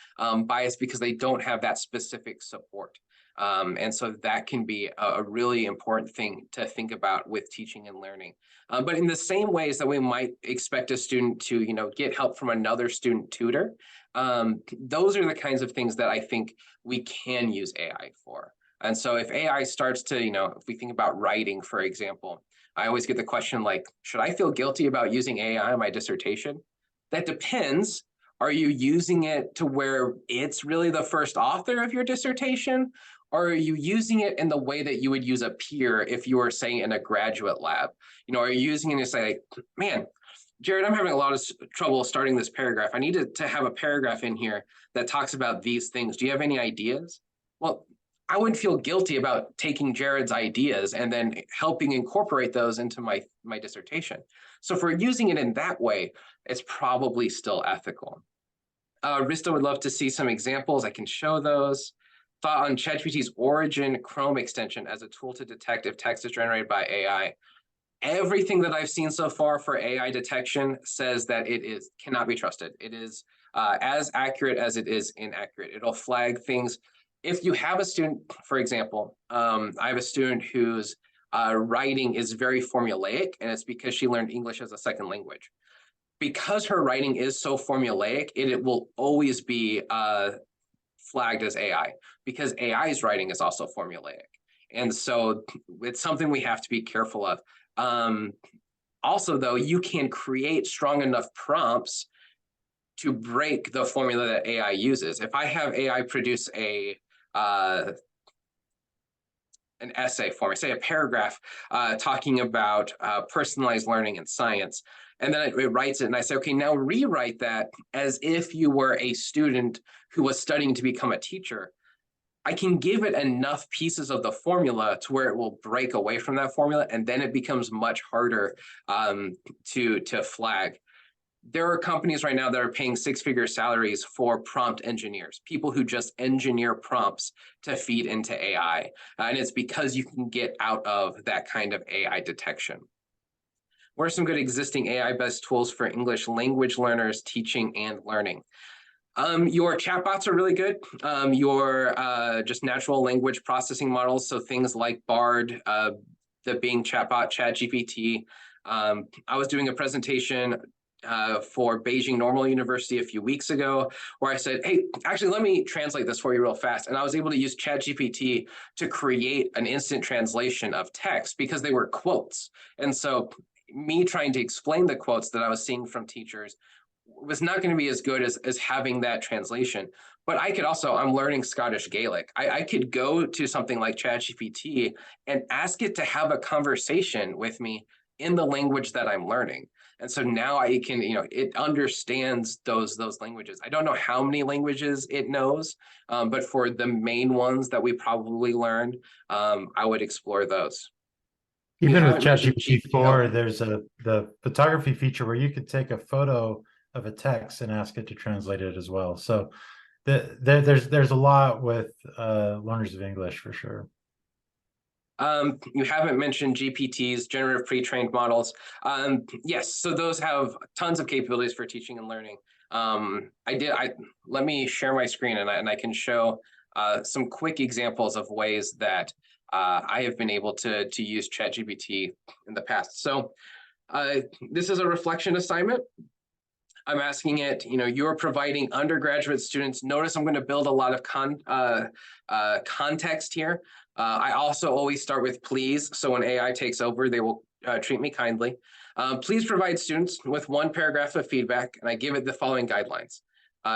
C: biased because they don't have that specific support. And so that can be a really important thing to think about with teaching and learning. But in the same ways that we might expect a student to, get help from another student tutor, those are the kinds of things that I think we can use AI for. And so if AI starts to, if we think about writing, for example, I always get the question like, should I feel guilty about using AI in my dissertation? That depends. Are you using it to where it's really the first author of your dissertation? Or are you using it in the way that you would use a peer if you were, say, in a graduate lab? Are you using it to say, like, man, Jared, I'm having a lot of trouble starting this paragraph. I need to have a paragraph in here that talks about these things. Do you have any ideas? Well, I wouldn't feel guilty about taking Jared's ideas and then helping incorporate those into my dissertation. So if we're using it in that way, it's probably still ethical. Rista would love to see some examples. I can show those. Thought on ChatGPT's Origin Chrome extension as a tool to detect if text is generated by AI. Everything that I've seen so far for AI detection says that it cannot be trusted. It is as accurate as it is inaccurate. It'll flag things. If you have a student, for example, I have a student whose writing is very formulaic, and it's because she learned English as a second language. Because her writing is so formulaic, it will always be flagged as AI, because AI's writing is also formulaic. And so it's something we have to be careful of. Also, though, you can create strong enough prompts to break the formula that AI uses. If I have AI produce an essay for me, say a paragraph talking about personalized learning in science, and then it writes it, and I say, okay, now rewrite that as if you were a student who was studying to become a teacher. I can give it enough pieces of the formula to where it will break away from that formula, and then it becomes much harder to flag. There are companies right now that are paying six-figure salaries for prompt engineers, people who just engineer prompts to feed into AI. And it's because you can get out of that kind of AI detection. What are some good existing AI-based tools for English language learners teaching and learning? Your chatbots are really good. Your just natural language processing models, so things like Bard, the Bing chatbot, ChatGPT. I was doing a presentation for Beijing Normal University a few weeks ago, where I said, hey, actually, let me translate this for you real fast. And I was able to use ChatGPT to create an instant translation of text because they were quotes. And so me trying to explain the quotes that I was seeing from teachers was not going to be as good as having that translation. But I could also, I'm learning Scottish Gaelic. I could go to something like ChatGPT and ask it to have a conversation with me in the language that I'm learning. And so now I can, it understands those languages. I don't know how many languages it knows, but for the main ones that we probably learned, I would explore those.
B: Even with ChatGPT 4, there's the photography feature where you could take a photo of a text and ask it to translate it as well. So there's a lot with learners of English for sure.
C: You haven't mentioned GPTs, generative pre-trained models. Yes, so those have tons of capabilities for teaching and learning. Let me share my screen and I can show some quick examples of ways that I have been able to use ChatGPT in the past. So this is a reflection assignment. I'm asking it, you're providing undergraduate students. Notice I'm going to build a lot of context here. I also always start with please. So when AI takes over, they will treat me kindly. Please provide students with one paragraph of feedback, and I give it the following guidelines.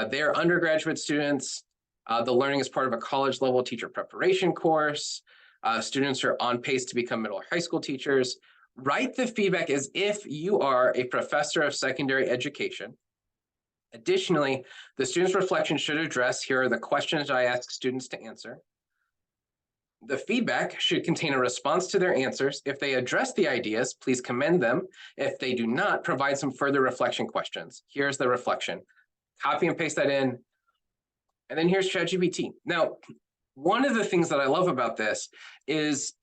C: They're undergraduate students. The learning is part of a college level teacher preparation course. Students are on pace to become middle or high school teachers. Write the feedback as if you are a professor of secondary education. Additionally, the student's reflection should address, here are the questions I ask students to answer. The feedback should contain a response to their answers. If they address the ideas, please commend them. If they do not, provide some further reflection questions. Here's the reflection. Copy and paste that in. And then here's ChatGPT. Now, one of the things that I love about this is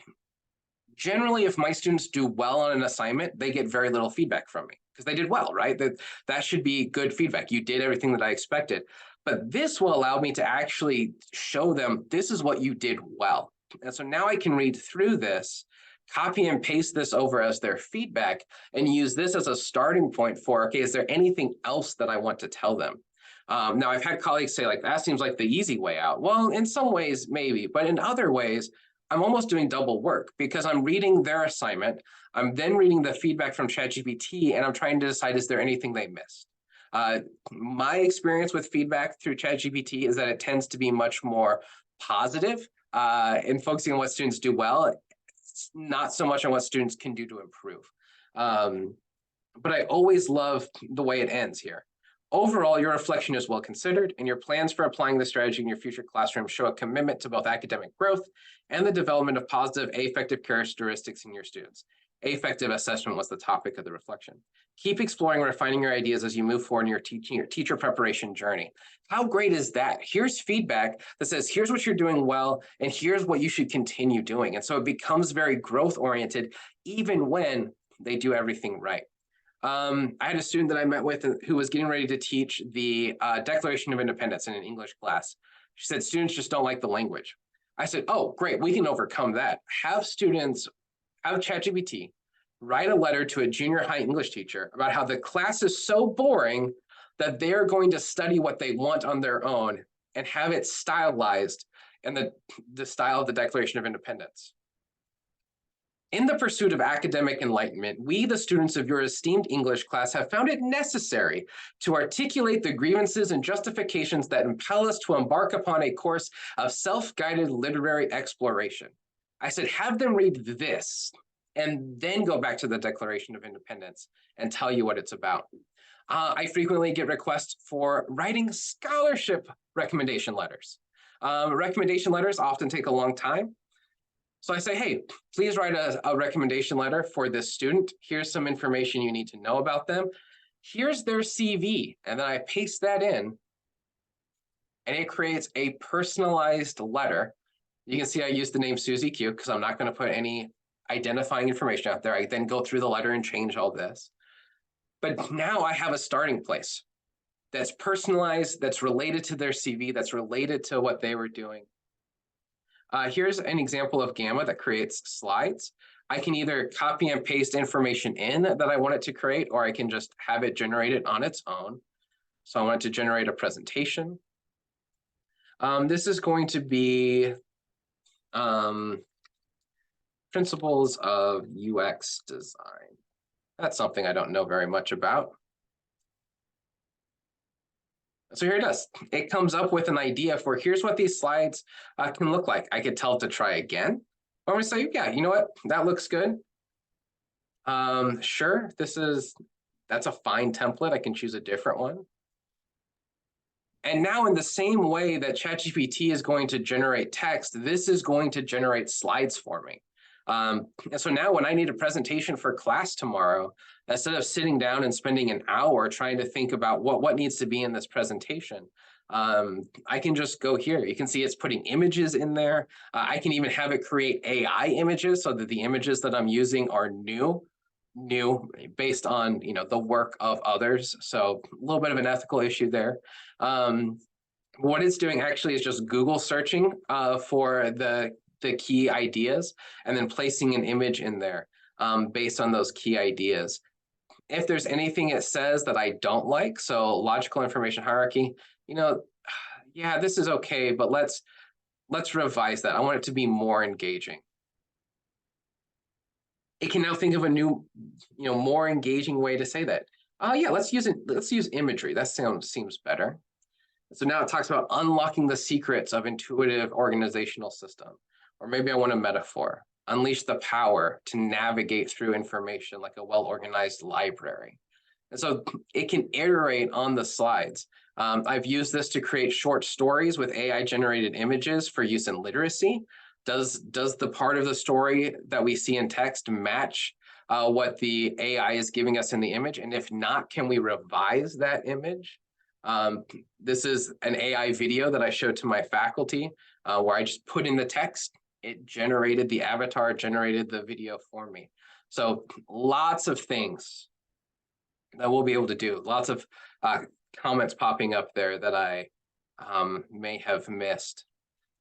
C: generally if my students do well on an assignment, they get very little feedback from me. because they did well, right? That should be good feedback. You did everything that I expected. But this will allow me to actually show them, this is what you did well. And so now I can read through this, copy and paste this over as their feedback, and use this as a starting point for, okay, is there anything else that I want to tell them? Now, I've had colleagues say, like, that seems like the easy way out. Well, in some ways, maybe, but in other ways, I'm almost doing double work because I'm reading their assignment, I'm then reading the feedback from ChatGPT, and I'm trying to decide, is there anything they missed? My experience with feedback through ChatGPT is that it tends to be much more positive in focusing on what students do well, not so much on what students can do to improve. But I always love the way it ends here. Overall, your reflection is well considered, and your plans for applying the strategy in your future classroom show a commitment to both academic growth and the development of positive affective characteristics in your students. Affective assessment was the topic of the reflection. Keep exploring and refining your ideas as you move forward in your teacher preparation journey. How great is that? Here's feedback that says, here's what you're doing well, and here's what you should continue doing. And so it becomes very growth-oriented, even when they do everything right. I had a student that I met with who was getting ready to teach the Declaration of Independence in an English class. She said, students just don't like the language. I said, oh, great, we can overcome that. Have students, have ChatGPT write a letter to a junior high English teacher about how the class is so boring that they're going to study what they want on their own and have it stylized in the style of the Declaration of Independence. In the pursuit of academic enlightenment, we, the students of your esteemed English class, have found it necessary to articulate the grievances and justifications that impel us to embark upon a course of self-guided literary exploration. I said, have them read this and then go back to the Declaration of Independence and tell you what it's about. I frequently get requests for writing scholarship recommendation letters. Recommendation letters often take a long time. So I say, hey, please write a recommendation letter for this student. Here's some information you need to know about them. Here's their CV. And then I paste that in, and it creates a personalized letter. You can see I use the name Susie Q because I'm not going to put any identifying information out there. I then go through the letter and change all this. But now I have a starting place that's personalized, that's related to their CV, that's related to what they were doing. Here's an example of Gamma that creates slides. I can either copy and paste information in that I want it to create, or I can just have it generated on its own. So I want it to generate a presentation. This is going to be principles of UX design. That's something I don't know very much about. So here it is. It comes up with an idea for here's what these slides can look like. I could tell it to try again. Or I'm gonna say, yeah, you know what? That looks good. Sure, that's a fine template. I can choose a different one. And now in the same way that ChatGPT is going to generate text, this is going to generate slides for me. And so now when I need a presentation for class tomorrow, instead of sitting down and spending an hour trying to think about what needs to be in this presentation, I can just go here. You can see it's putting images in there. I can even have it create AI images so that the images that I'm using are new based on the work of others. So a little bit of an ethical issue there. What it's doing actually is just Google searching for the key ideas and then placing an image in there based on those key ideas. If there's anything it says that I don't like, so logical information hierarchy, yeah, this is okay, but let's revise that. I want it to be more engaging. It can now think of a new, more engaging way to say that. Oh yeah, let's use imagery. That seems better. So now it talks about unlocking the secrets of intuitive organizational system. Or maybe I want a metaphor. Unleash the power to navigate through information like a well-organized library. And so it can iterate on the slides. I've used this to create short stories with AI-generated images for use in literacy. Does the part of the story that we see in text match what the AI is giving us in the image? And if not, can we revise that image? This is an AI video that I showed to my faculty where I just put in the text. It generated the avatar, generated the video for me. So lots of things that we'll be able to do. Lots of comments popping up there that I may have missed.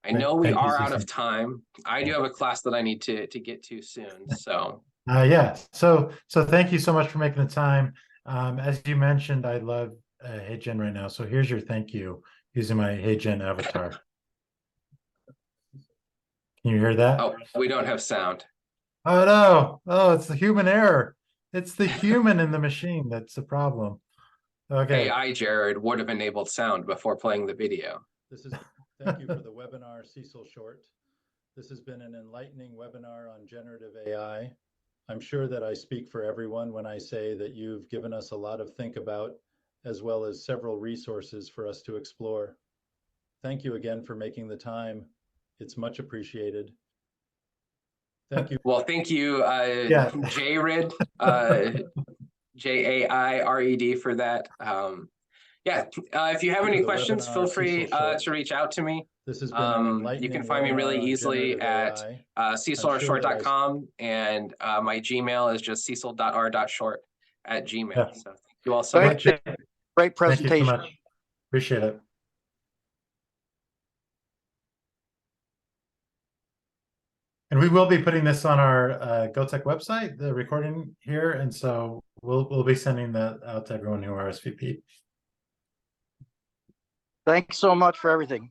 C: I know we
B: Thank you,
C: are out
B: Cecil.
C: of time. I do have a class that I need to get to soon. So
B: Yeah. So thank you so much for making the time. As you mentioned, I love HeyGen right now. So here's your thank you using my HeyGen avatar. Can you hear that?
C: oh, we don't have sound.
B: Oh no. Oh, it's the human error. It's the human in the machine that's the problem. Okay.
C: AI Jared would have enabled sound before playing the video.
B: Thank you for the webinar, Cecil Short. This has been an enlightening webinar on generative AI. I'm sure that I speak for everyone when I say that you've given us a lot of think about, as well as several resources for us to explore. Thank you again for making the time. It's much appreciated. Thank you.
C: Well, thank you, Jared, Jaired for that. If you have any questions, feel free to reach out to me.
B: This has been
C: you can find me really easily at cecilrshort.com, and my Gmail is just cecil.r.short@gmail.
B: Yeah.
C: So thank you all so much.
D: Great
B: Thank
D: presentation.
B: you so much. Appreciate it. And we will be putting this on our GoTech website, the recording here, and so we'll be sending that out to everyone who RSVP.
D: Thanks so much for everything.